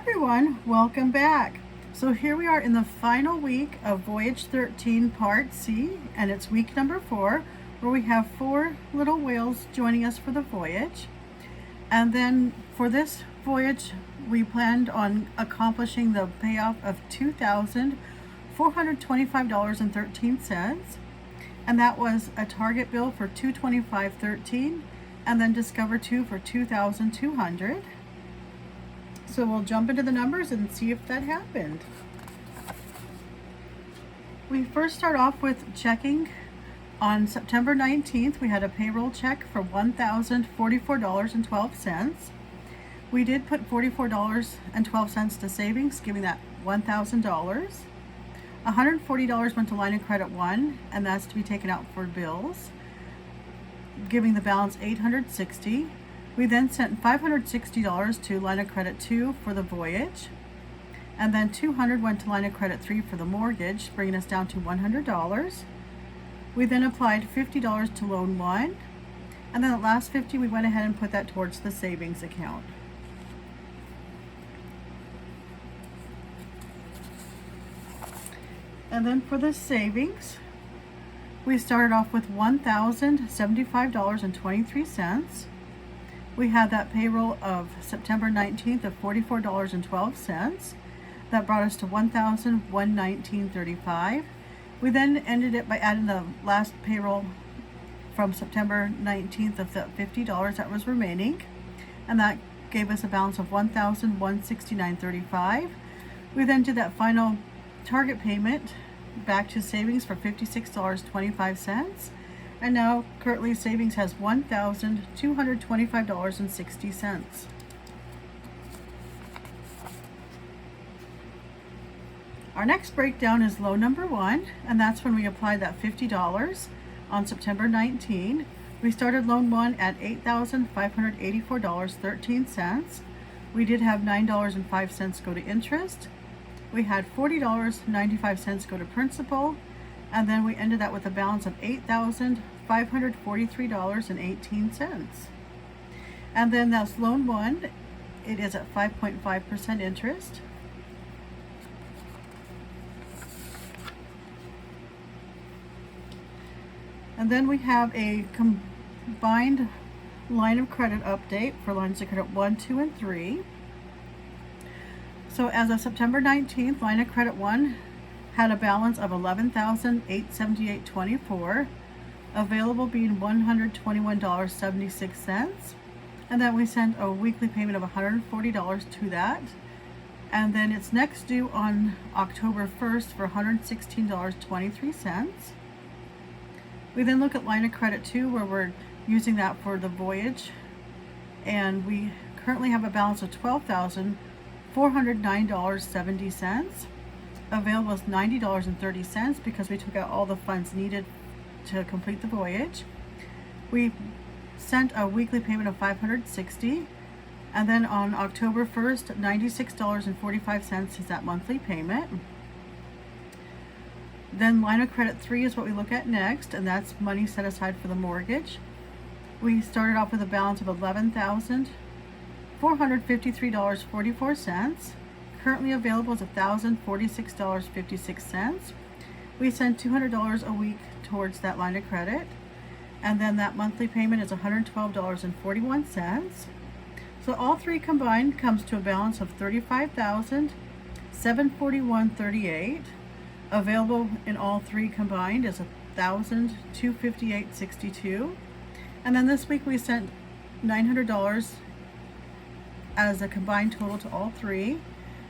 everyone, welcome back. So here we are in the final week of Voyage 13 Part C, and it's week number 4, where we have 4 little whales joining us for the voyage. And then for this voyage, we planned on accomplishing the payoff of $2,425.13, and that was a target bill for $225.13, and then Discover 2 for $2,200. So we'll jump into the numbers and see if that happened. We first start off with checking. On September 19th, we had a payroll check for $1,044.12. We did put $44.12 to savings, giving that $1,000. $140 went to line of credit 1, and that's to be taken out for bills, giving the balance $860. We then sent $560 to line of credit 2 for the voyage, and then $200 went to line of credit 3 for the mortgage, bringing us down to $100. We then applied $50 to loan 1, and then the last $50 we went ahead and put that towards the savings account. And then for the savings, we started off with $1,075.23. We had that payroll of September 19th of $44.12. That brought us to $1,119.35. We then ended it by adding the last payroll from September 19th of the $50 that was remaining, and that gave us a balance of $1,169.35. We then did that final target payment back to savings for $56.25. And now currently savings has $1,225.60. Our next breakdown is loan number 1, and that's when we applied that $50 on September 19. We started loan 1 at $8,584.13. We did have $9.05 go to interest. We had $40.95 go to principal, and then we ended that with a balance of $8,543.18. And then that's loan 1. It is at 5.5% interest. And then we have a combined line of credit update for lines of credit 1, 2, and 3. So as of September 19th, line of credit 1 had a balance of $11,878.24, available being $121.76, and then we sent a weekly payment of $140 to that, and then it's next due on October 1st for $116.23. We then look at line of credit 2, where we're using that for the voyage, and we currently have a balance of $12,409.70. Available is $90.30 because we took out all the funds needed to complete the voyage. We sent a weekly payment of $560, and then on October 1st, $96.45 is that monthly payment. Then line of credit 3 is what we look at next, and that's money set aside for the mortgage. We started off with a balance of $11,453.44. Currently available is $1,046.56. We send $200 a week towards that line of credit, and then that monthly payment is $112.41. So all three combined comes to a balance of $35,741.38. Available in all three combined is $1,258.62. And then this week we sent $900 as a combined total to all three.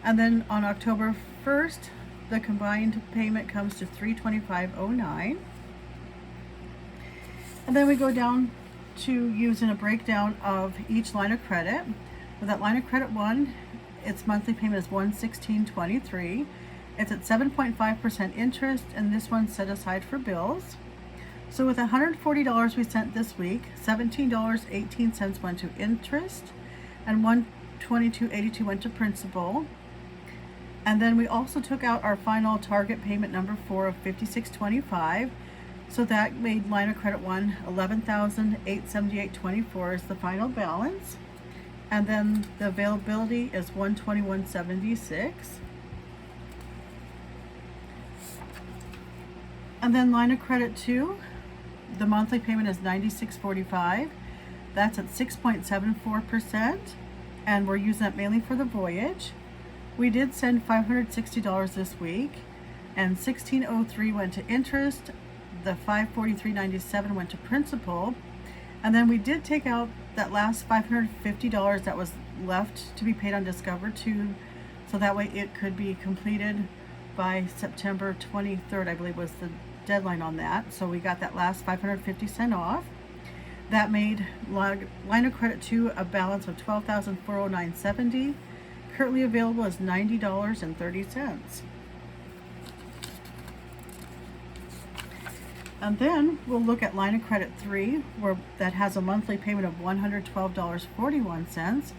And then on October 1st, the combined payment comes to $325.09. And then we go down to using a breakdown of each line of credit. With that line of credit 1, its monthly payment is $116.23. It's at 7.5% interest, and this one's set aside for bills. So with $140 we sent this week, $17.18 went to interest, and $122.82 went to principal. And then we also took out our final target payment number 4 of $56.25. So that made line of credit 1 $11,878.24 is the final balance. And then the availability is $121.76. And then line of credit 2, the monthly payment is $96.45. That's at 6.74%, and we're using that mainly for the Voyage. We did send $560 this week, and $1,603 went to interest. The $543.97 went to principal, and then we did take out that last $550 that was left to be paid on Discover 2, so that way it could be completed by September 23rd, I believe was the deadline on that. So we got that last 550 cent off. That made line of credit 2 a balance of $12,409.70. Currently available is $90.30. And then we'll look at line of credit 3, where that has a monthly payment of $112.41.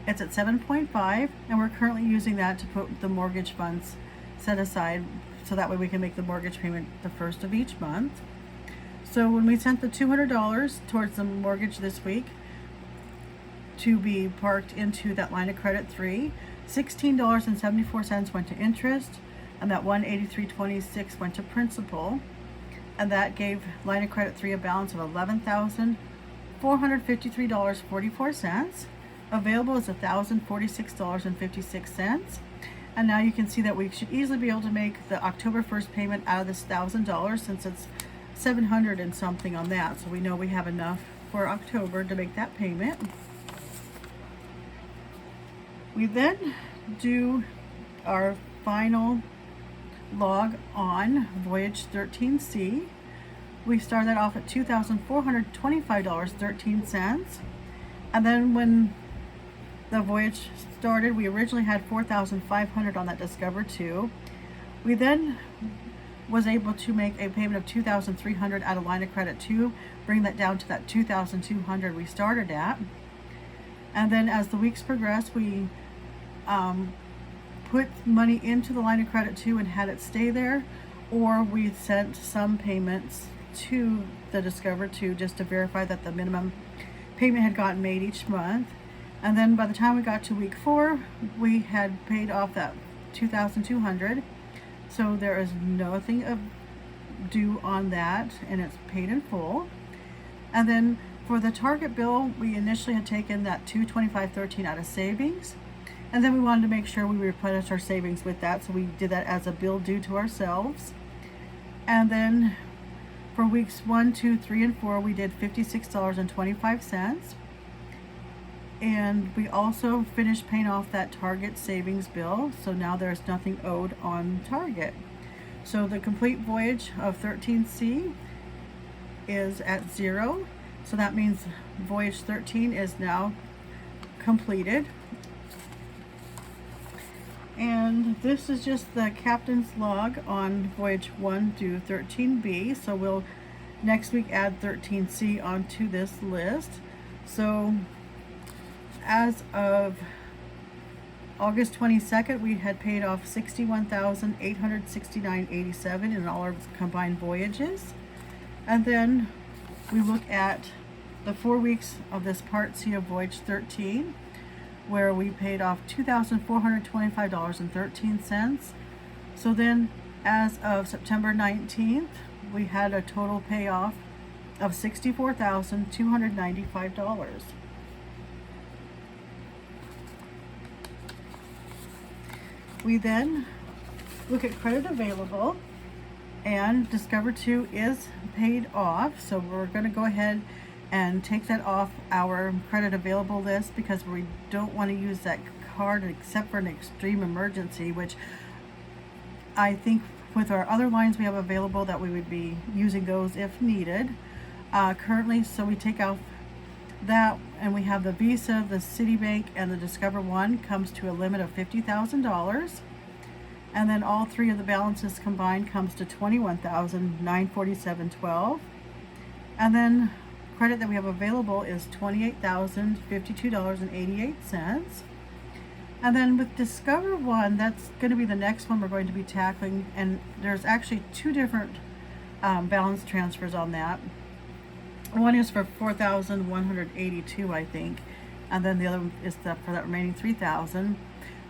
It's at 7.5, and we're currently using that to put the mortgage funds set aside, so that way we can make the mortgage payment the first of each month. So when we sent the $200 towards the mortgage this week to be parked into that line of credit 3, $16.74 went to interest, and that $183.26 went to principal, and that gave line of credit 3 a balance of $11,453.44. Available is $1,046.56. And now you can see that we should easily be able to make the October 1st payment out of this $1,000, since it's $700 and something on that. So we know we have enough for October to make that payment. We then do our final log on Voyage 13C. We start that off at $2,425.13. And then when the Voyage started, we originally had $4,500 on that Discover 2. We then was able to make a payment of $2,300 out of line of credit 2, bring that down to that $2,200 we started at. And then as the weeks progressed, we put money into the line of credit 2 and had it stay there, or we sent some payments to the Discover 2 just to verify that the minimum payment had gotten made each month. And then by the time we got to week 4, we had paid off that $2,200. So there is nothing due on that, and it's paid in full. And then for the Target bill, we initially had taken that $225.13 out of savings. And then we wanted to make sure we replenished our savings with that, so we did that as a bill due to ourselves. And then for weeks 1, 2, 3, and 4, we did $56.25. And we also finished paying off that Target savings bill, so now there's nothing owed on Target. So the complete Voyage of 13C is at 0. So that means Voyage 13 is now completed. And this is just the captain's log on Voyage 1 through 13B. So we'll next week add 13C onto this list. So as of August 22nd, we had paid off $61,869.87 in all our combined voyages. And then we look at the 4 weeks of this Part C of Voyage 13, where we paid off $2,425.13. So then as of September 19th, we had a total payoff of $64,295. We then look at credit available, and Discover 2 is paid off, so we're going to go ahead and take that off our credit available list, because we don't want to use that card except for an extreme emergency, which I think with our other lines we have available that we would be using those if needed currently. So we take off that, and we have the Visa, the Citibank, and the Discover One comes to a limit of $50,000, and then all three of the balances combined comes to $21,947.12. And then credit that we have available is $28,052.88. And then with Discover One, that's going to be the next one we're going to be tackling, and there's actually two different balance transfers on that. One is for $4,182, I think, and then the other one is for that remaining 3,000.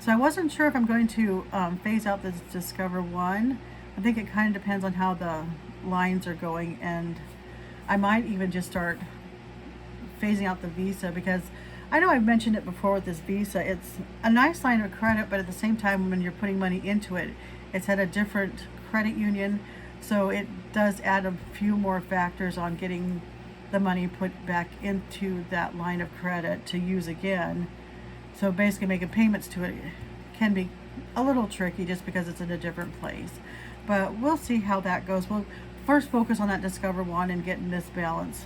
So I wasn't sure if I'm going to phase out this Discover One. I think it kind of depends on how the lines are going, and I might even just start phasing out the Visa, because I know I've mentioned it before with this Visa. It's a nice line of credit, but at the same time, when you're putting money into it, it's at a different credit union, so it does add a few more factors on getting the money put back into that line of credit to use again. So basically making payments to it can be a little tricky just because it's in a different place. But we'll see how that goes. We'll first focus on that Discover One and getting this balance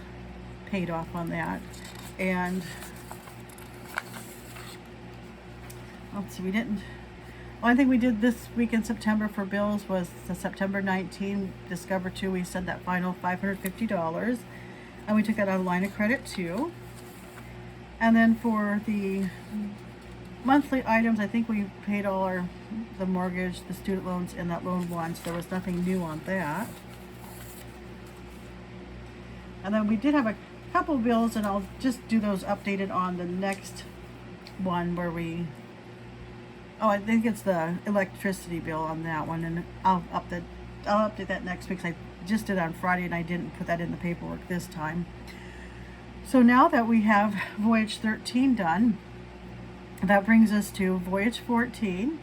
paid off on that. And let's see, only thing we did this week in September for bills was the September 19 Discover 2. We said that final $550, and we took that out of line of credit too. And then for the monthly items, I think we paid all the mortgage, the student loans, and that loan one, so there was nothing new on that. And then we did have a couple bills, and I'll just do those updated on the next one where I think it's the electricity bill on that one, and I'll update that next week, because I just did it on Friday and I didn't put that in the paperwork this time. So now that we have Voyage 13 done, that brings us to Voyage 14,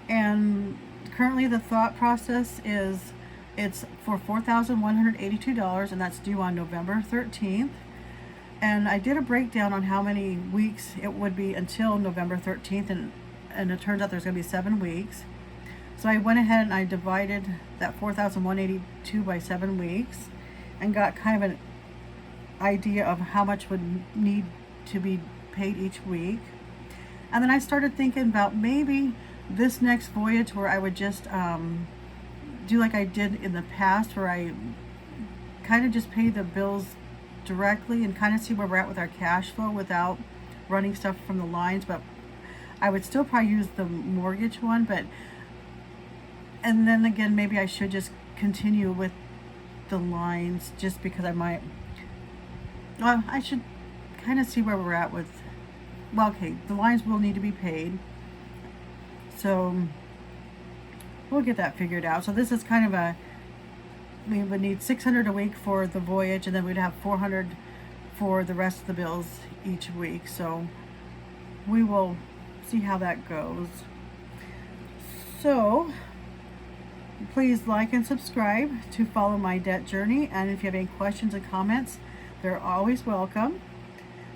and currently the thought process is it's for $4,182, and that's due on November 13th. And I did a breakdown on how many weeks it would be until November 13th, and it turns out there's going to be 7 weeks. So I went ahead and I divided that 4,182 by 7 weeks and got kind of an idea of how much would need to be paid each week. And then I started thinking about maybe this next voyage where I would just do like I did in the past, where I kind of just pay the bills directly and kind of see where we're at with our cash flow without running stuff from the lines. But I would still probably use the mortgage one, and then again, maybe I should just continue with the lines, just because I should kind of see where we're at with, okay, the lines will need to be paid, so we'll get that figured out. So this is kind of we would need $600 a week for the voyage, and then we'd have $400 for the rest of the bills each week. So we will see how that goes. So please like and subscribe to follow my debt journey, and if you have any questions and comments, they're always welcome.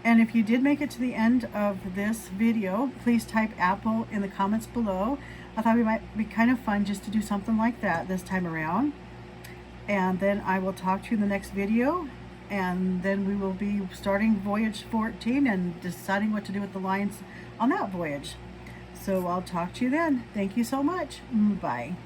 And if you did make it to the end of this video, please type Apple in the comments below. I thought it might be kind of fun just to do something like that this time around. And then I will talk to you in the next video, and then we will be starting Voyage 14 and deciding what to do with the lines on that voyage. So I'll talk to you then. Thank you so much. Bye.